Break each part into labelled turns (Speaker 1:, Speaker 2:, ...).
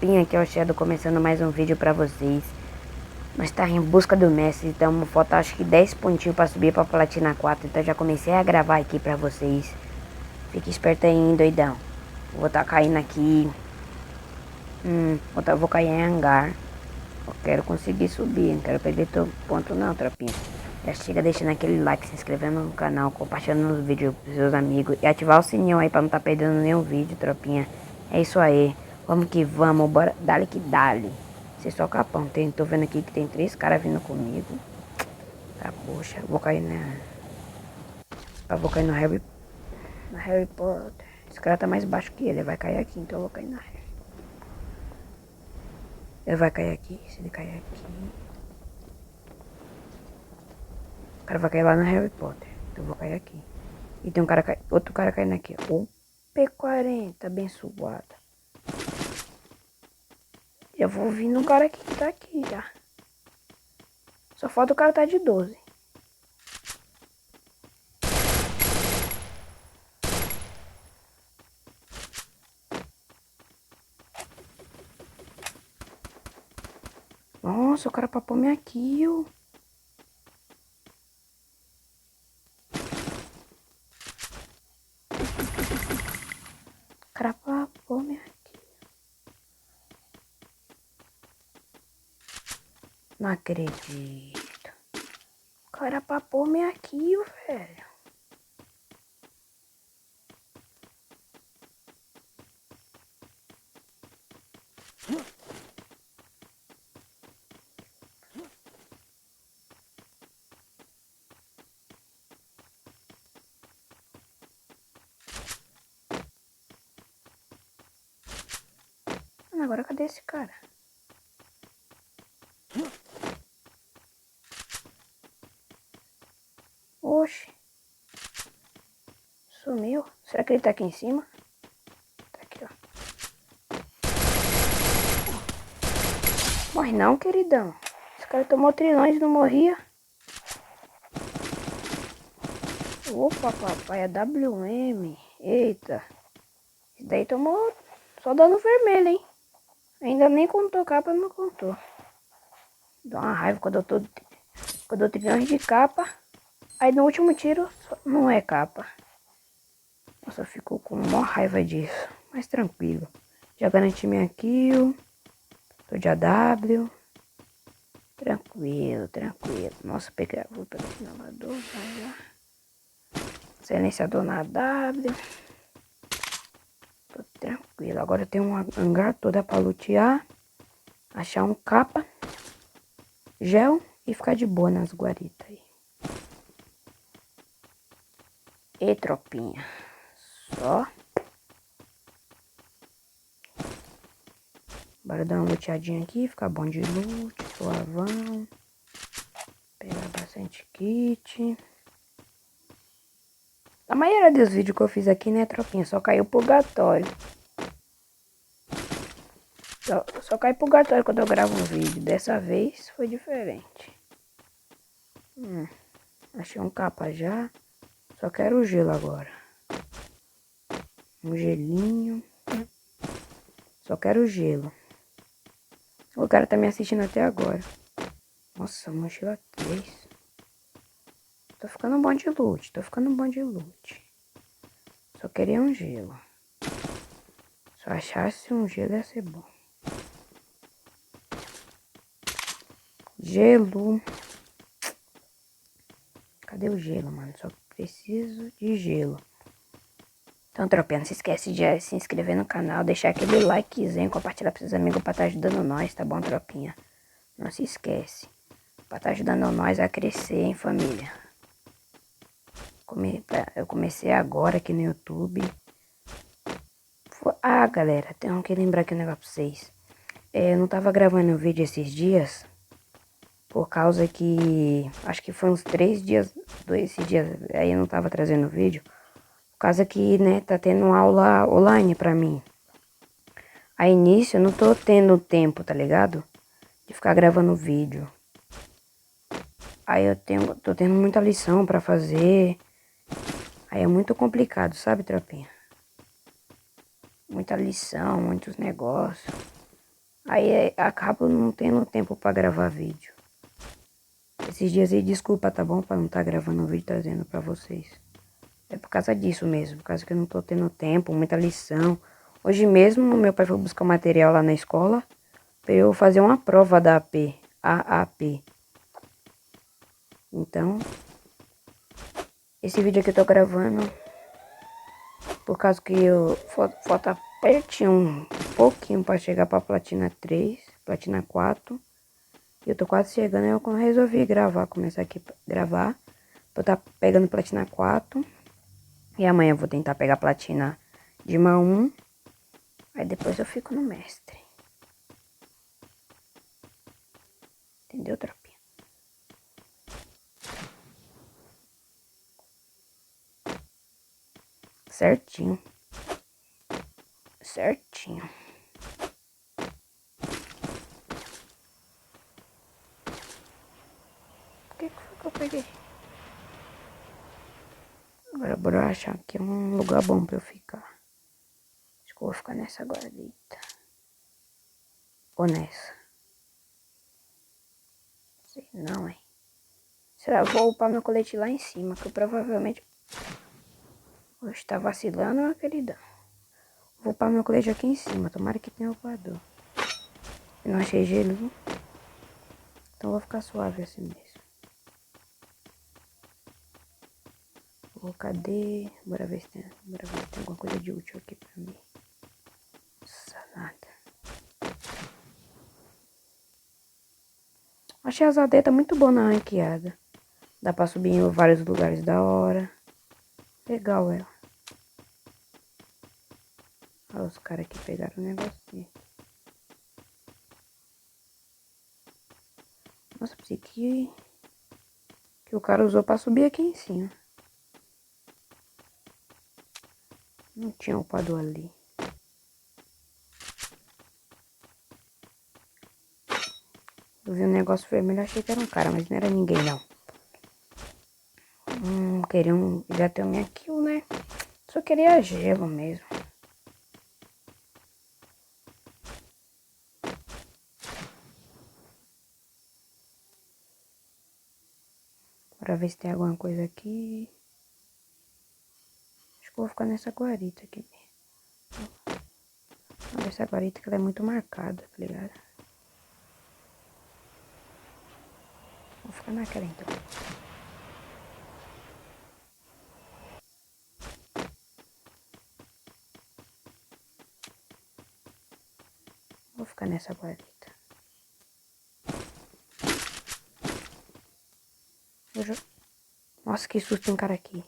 Speaker 1: Galerinha, aqui é o Shadow começando mais um vídeo pra vocês. Nós tá em busca do mestre, então falta acho que 10 pontinhos pra subir pra Platina 4. Então já comecei a gravar aqui pra vocês. Fique esperto aí, hein, doidão. Vou tá caindo aqui. Vou cair em hangar. Eu quero conseguir subir, não quero perder teu ponto não, tropinha. Já chega deixando aquele like, se inscrevendo no canal, compartilhando os vídeos pros seus amigos e ativar o sininho aí pra não tá perdendo nenhum vídeo, tropinha. É isso aí. Vamos que vamos, bora, dale que dale. Você só capão, tô vendo aqui que tem 3 caras vindo comigo. Tá, poxa, vou cair vou cair no Harry Potter. Esse cara tá mais baixo que ele vai cair aqui, então eu vou cair na Harry. Ele vai cair aqui, se ele cair aqui. O cara vai cair lá no Harry Potter, então eu vou cair aqui. E tem outro cara caindo aqui, ó. O P40, abençoado. Eu vou vir no cara que tá aqui já. Só falta o cara tá de 12. Nossa, o cara papou minha kill. O cara papou minha kill. Não acredito. O cara papou minha kill, velho. Mano, agora cadê esse cara? Oxe. Sumiu. Será que ele tá aqui em cima? Tá aqui, ó. Morre não, queridão. Esse cara tomou trilhões e não morria. Opa, papai, é WM. Eita. Esse daí tomou só dano vermelho, hein? Ainda nem contou capa, não contou. Dá uma raiva quando eu dou trilhões de capa. Aí no último tiro não é capa. Nossa, eu fico com maior raiva disso. Mas tranquilo. Já garanti minha kill. Tô de AW. Tranquilo, tranquilo. Nossa, vou pegar esse inovador, vai lá. Silenciador na AW. Tô tranquilo. Agora eu tenho um hangar toda pra lutear. Achar um capa. Gel. E ficar de boa nas guaritas aí. E tropinha. Só. Bora dar uma luteadinha aqui. Ficar bom de loot. Suavão. Pegar bastante kit. A maioria dos vídeos que eu fiz aqui, né, tropinha? Só caiu purgatório. Só cai purgatório quando eu gravo um vídeo. Dessa vez foi diferente. Achei um capa já. Só quero o gelo agora. Um gelinho. Só quero o gelo. O cara tá me assistindo até agora. Nossa, mochila 3. Tô ficando bom de loot. Tô ficando bom de loot. Só queria um gelo. Se eu achasse um gelo ia ser bom. Gelo. Cadê o gelo, mano? Só preciso de gelo. Então, tropinha, não se esquece de se inscrever no canal, deixar aquele likezinho, compartilhar pros seus amigos pra estar ajudando nós, tá bom, tropinha? Não se esquece. Pra estar ajudando nós a crescer, hein, família? Eu comecei agora aqui no YouTube. Ah, galera, tenho que lembrar aqui um negócio pra vocês. Eu não tava gravando o vídeo esses dias. Por causa que... Acho que foi uns 3 dias... Esses dias aí eu não tava trazendo vídeo. Por causa que, né, tá tendo aula online pra mim. Aí nisso eu não tô tendo tempo, tá ligado? De ficar gravando vídeo. Aí tô tendo muita lição pra fazer. Aí é muito complicado, sabe, tropinha? Muita lição, muitos negócios. Aí acabo não tendo tempo pra gravar vídeo. Esses dias aí, desculpa, tá bom? Pra não estar gravando um vídeo trazendo pra vocês. É por causa disso mesmo, por causa que eu não tô tendo tempo, muita lição. Hoje mesmo, meu pai foi buscar um material lá na escola pra eu fazer uma prova da AAP. Então, esse vídeo aqui eu tô gravando por causa que falta pertinho, um pouquinho pra chegar pra Platina 3, Platina 4. E eu tô quase chegando, eu resolvi gravar, começar aqui a gravar. Pra eu tá pegando Platina 4. E amanhã eu vou tentar pegar Platina de mão 1. Aí depois eu fico no mestre. Entendeu, tropinha? Certinho. Certinho. O que foi que eu peguei? Agora bora achar aqui um lugar bom pra eu ficar. Acho que eu vou ficar nessa guardita. Ou nessa. Sei não, hein. Será que eu vou upar meu colete lá em cima, que eu provavelmente... Hoje tá vacilando, meu queridão. Vou upar meu colete aqui em cima, tomara que tenha upador. Eu não achei gelo, viu? Então vou ficar suave assim mesmo. Cadê? Bora ver se tem alguma coisa de útil aqui pra mim. Nossa, nada. Achei as adetas muito boas na ranqueada. Dá pra subir em vários lugares da hora. Legal ela. Olha os caras que pegaram o negocinho. Nossa, pensei que o cara usou pra subir aqui em cima. Não tinha upador ali. Eu vi um negócio vermelho, achei que era um cara, mas não era ninguém não. Queriam já ter minha kill, né? Só queria gelo mesmo. Bora ver se tem alguma coisa aqui. Acho que eu vou ficar nessa guarita aqui mesmo. Olha essa guarita que ela é muito marcada, tá ligado? Vou ficar naquela então. Vou ficar nessa guarita. Nossa, que susto, tem um cara aqui.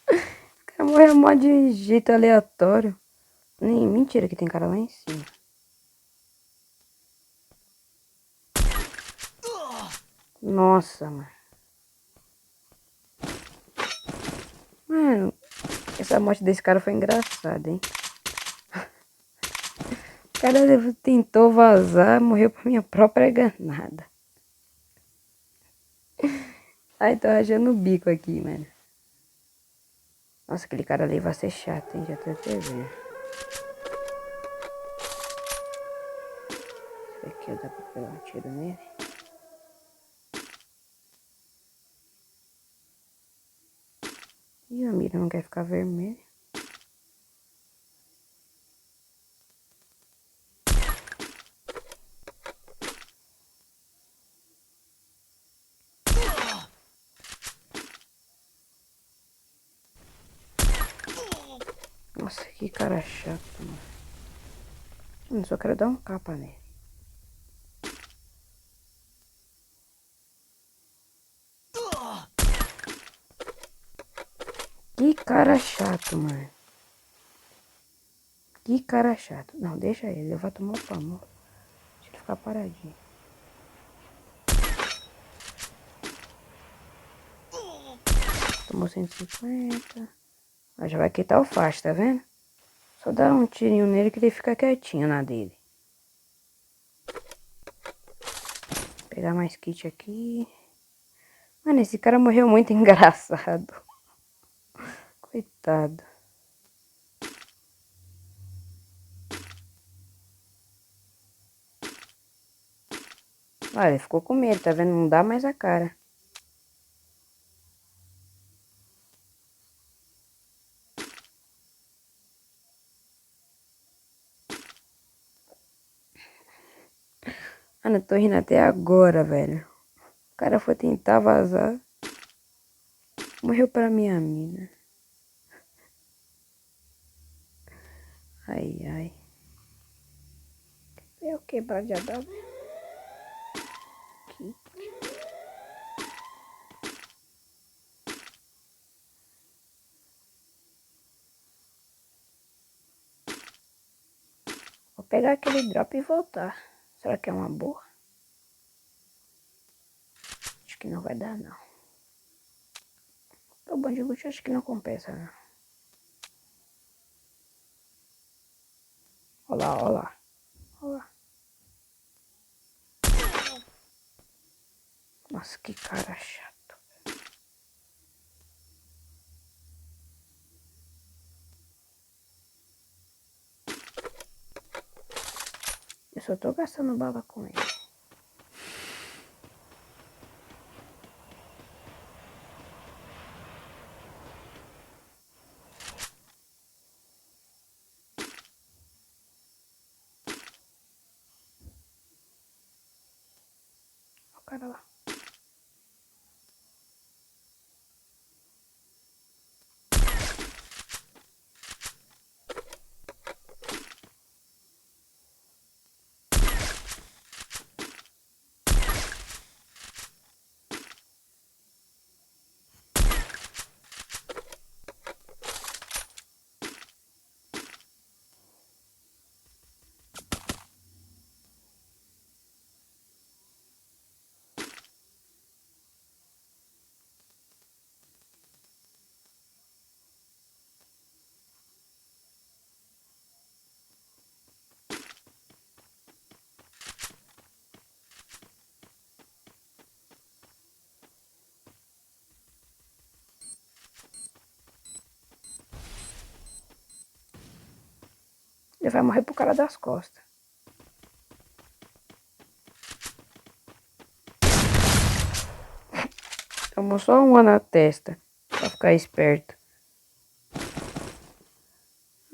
Speaker 1: O cara morreu mó de jeito aleatório. Nem mentira que tem cara lá em cima. Nossa, mano. Mano, essa morte desse cara foi engraçada, hein? O cara tentou vazar, morreu por minha própria granada. Ai, tô rachando o bico aqui, mano. Nossa, aquele cara ali vai ser chato, hein? Já tô até vendo. Esse aqui dá pra pegar um tiro nele. Ih, a mira não quer ficar vermelha. Nossa, que cara chato, mano. Eu só quero dar um capa nele. Que cara chato, mano. Que cara chato. Não, deixa ele vai tomar o pano. Deixa ele ficar paradinho. Tomou 150. Mas já vai quitar o faixa, tá vendo? Só dá um tirinho nele que ele fica quietinho na dele. Vou pegar mais kit aqui. Mano, esse cara morreu muito engraçado. Coitado. Olha, ele ficou com medo, tá vendo? Não dá mais a cara. Mano, eu tô rindo até agora, velho. O cara foi tentar vazar. Morreu pra minha mina. Ai, ai. Eu quebrar de AW. Aqui. Vou pegar aquele drop e voltar. Será que é uma boa? Acho que não vai dar, não. O Bandicoot acho que não compensa, não. Olha lá, olha lá. Olha lá. Nossa, que cara chato. Eu só tô gastando bala com ele. Olha o cara lá. Ele vai morrer pro cara das costas. Tomou só uma na testa. Pra ficar esperto.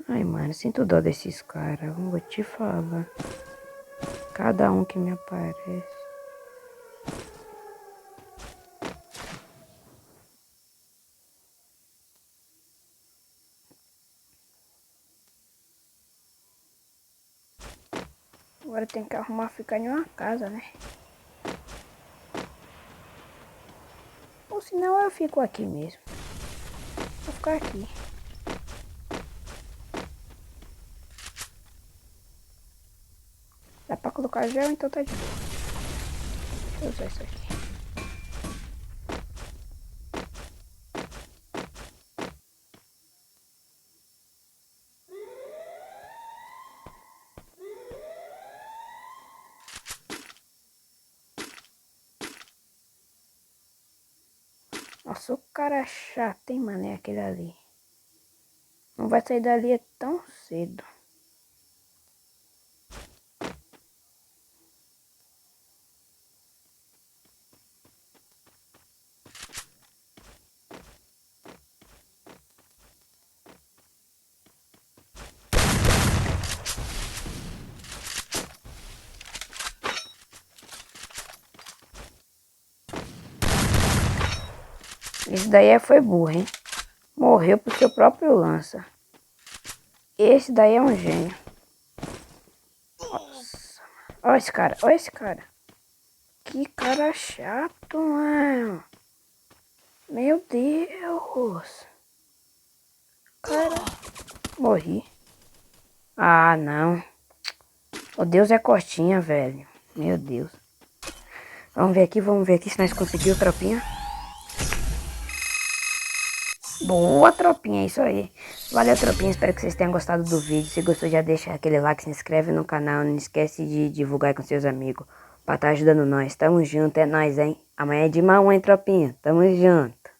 Speaker 1: Ai, mano, sinto dó desses caras. Vou te falar. Cada um que me aparece. Agora tem que arrumar ficar em uma casa, né? Ou senão eu fico aqui mesmo. Vou ficar aqui. Dá pra colocar gel, então tá de boa. Deixa eu usar isso aqui. Nossa, o cara é chato, hein, mano? É aquele ali. Não vai sair dali tão cedo. Esse daí foi burro, hein? Morreu pro seu próprio lança. Esse daí é um gênio. Nossa. Olha esse cara, olha esse cara. Que cara chato, mano. Meu Deus. Cara. Morri. Ah, não. O Deus é costinha, velho. Meu Deus. Vamos ver aqui se nós conseguimos, tropinha. Boa, tropinha, é isso aí. Valeu, tropinha, espero que vocês tenham gostado do vídeo. Se gostou, já deixa aquele like, se inscreve no canal. Não esquece de divulgar com seus amigos. pra tá ajudando nós. Tamo junto, é nóis, hein? Amanhã é de mal, hein, tropinha? Tamo junto.